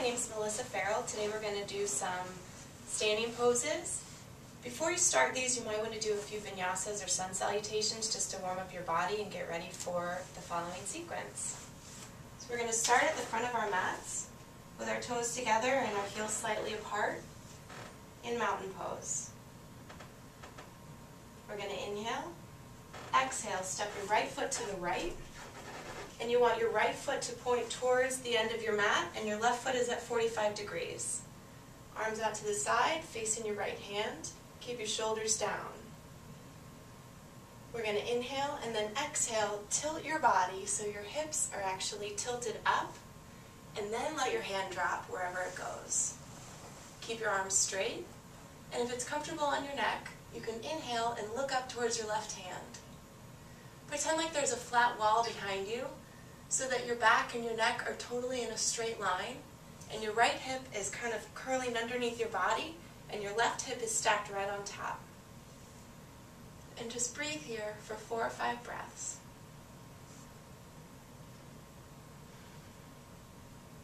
name's Melissa Farrell. Today we're going to do some standing poses. Before you start these, you might want to do a few vinyasas or sun salutations just to warm up your body and get ready for the following sequence. So we're going to start at the front of our mats with our toes together and our heels slightly apart in mountain pose. We're going to inhale, exhale, step your right foot to the right, and you want your right foot to point towards the end of your mat and your left foot is at 45 degrees. Arms out to the side, facing your right hand. Keep your shoulders down. We're going to inhale and then exhale, tilt your body so your hips are actually tilted up, and then let your hand drop wherever it goes. Keep your arms straight, and if it's comfortable on your neck, you can inhale and look up towards your left hand. Pretend like there's a flat wall behind you so that your back and your neck are totally in a straight line, and your right hip is kind of curling underneath your body, and your left hip is stacked right on top. And just breathe here for 4 or 5 breaths.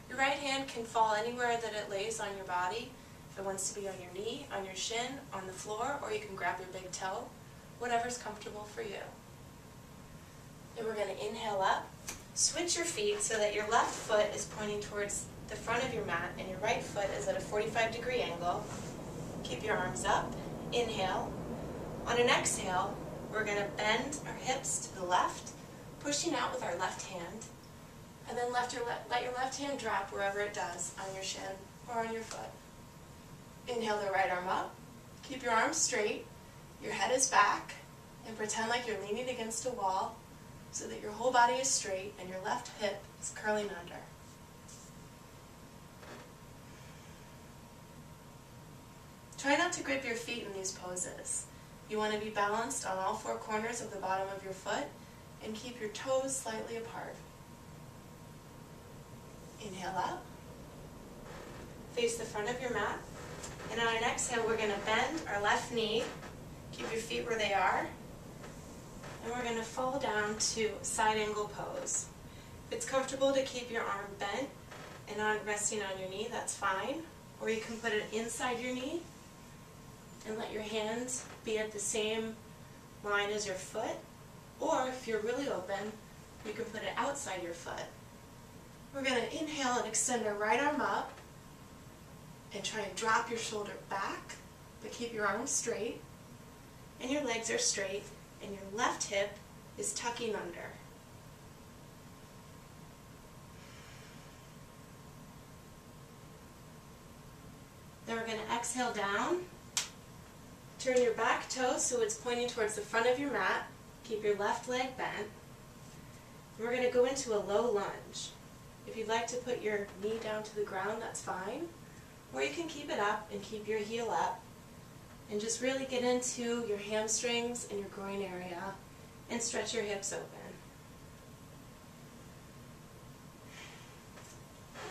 Your right hand can fall anywhere that it lays on your body. If it wants to be on your knee, on your shin, on the floor, or you can grab your big toe, whatever's comfortable for you. And we're going to inhale up. Switch your feet so that your left foot is pointing towards the front of your mat and your right foot is at a 45-degree angle. Keep your arms up. Inhale. On an exhale, we're going to bend our hips to the left, pushing out with our left hand, and then let your left hand drop wherever it does, on your shin or on your foot. Inhale the right arm up. Keep your arms straight. Your head is back, and pretend like you're leaning against a wall so that your whole body is straight and your left hip is curling under. Try not to grip your feet in these poses. You want to be balanced on all 4 corners of the bottom of your foot and keep your toes slightly apart. Inhale up. Face the front of your mat. And on an exhale, we're going to bend our left knee. Keep your feet where they are. And we're going to fall down to side angle pose. If it's comfortable to keep your arm bent and resting on your knee, that's fine. Or you can put it inside your knee and let your hands be at the same line as your foot. Or if you're really open, you can put it outside your foot. We're going to inhale and extend our right arm up and try and drop your shoulder back, but keep your arms straight and your legs are straight and your left hip is tucking under. Then we're going to exhale down. Turn your back toe so it's pointing towards the front of your mat. Keep your left leg bent. And we're going to go into a low lunge. If you'd like to put your knee down to the ground, that's fine. Or you can keep it up and keep your heel up. And just really get into your hamstrings and your groin area and stretch your hips open.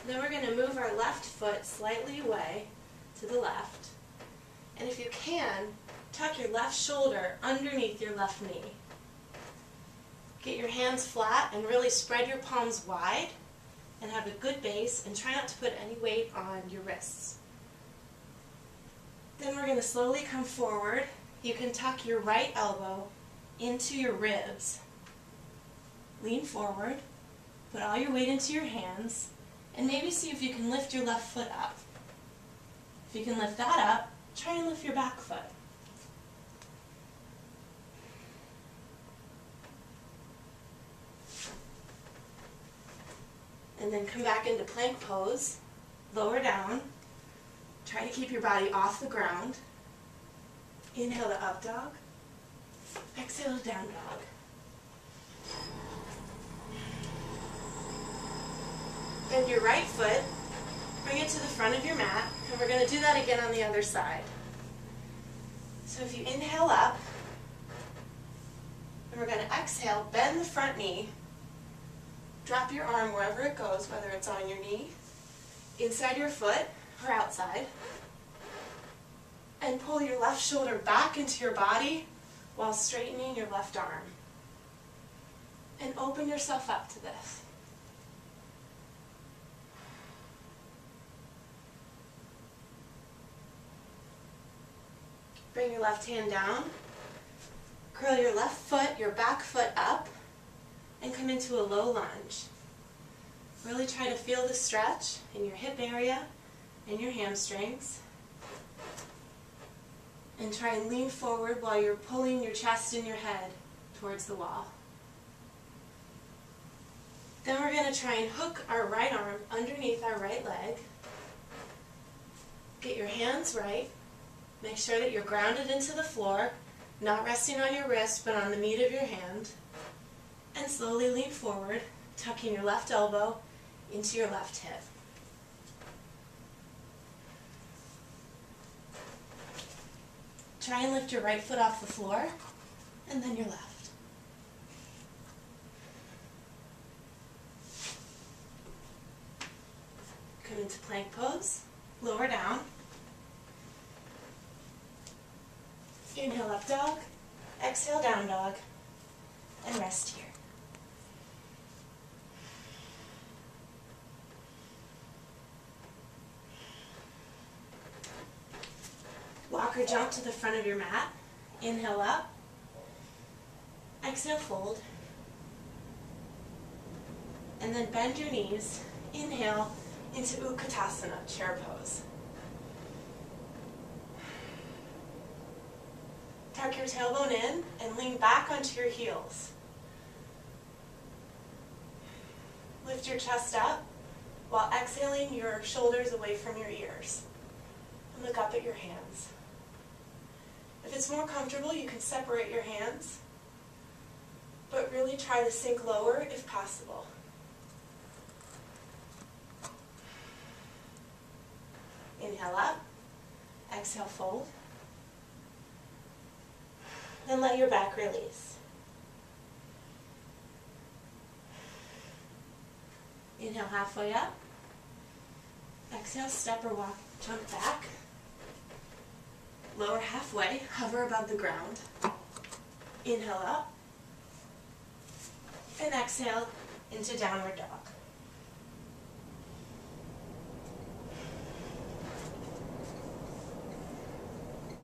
Then we're going to move our left foot slightly away to the left. And if you can, tuck your left shoulder underneath your left knee. Get your hands flat and really spread your palms wide and have a good base, and try not to put any weight on your wrists. Then we're going to slowly come forward. You can tuck your right elbow into your ribs. Lean forward, put all your weight into your hands, and maybe see if you can lift your left foot up. If you can lift that up, try and lift your back foot. And then come back into plank pose, lower down. Try to keep your body off the ground. Inhale to up dog. Exhale to down dog. Bend your right foot, bring it to the front of your mat, and we're going to do that again on the other side. So if you inhale up, and we're going to exhale, bend the front knee, drop your arm wherever it goes, whether it's on your knee, inside your foot, or outside, and pull your left shoulder back into your body while straightening your left arm. And open yourself up to this. Bring your left hand down. Curl your left foot, your back foot up, and come into a low lunge. Really try to feel the stretch in your hip area and your hamstrings. And try and lean forward while you're pulling your chest and your head towards the wall. Then we're going to try and hook our right arm underneath our right leg. Get your hands right. Make sure that you're grounded into the floor, not resting on your wrist, but on the meat of your hand. And slowly lean forward, tucking your left elbow into your left hip. Try and lift your right foot off the floor, and then your left. Come into plank pose, lower down. Inhale up dog, exhale down dog, and rest here. Walk or jump to the front of your mat. Inhale up. Exhale, fold. And then bend your knees. Inhale into Utkatasana, chair pose. Tuck your tailbone in and lean back onto your heels. Lift your chest up while exhaling your shoulders away from your ears. And look up at your hands. If it's more comfortable, you can separate your hands, but really try to sink lower if possible. Inhale up, exhale, fold. Then let your back release. Inhale halfway up. Exhale, step or walk, jump back. Lower halfway, hover above the ground. Inhale up. And exhale into downward dog.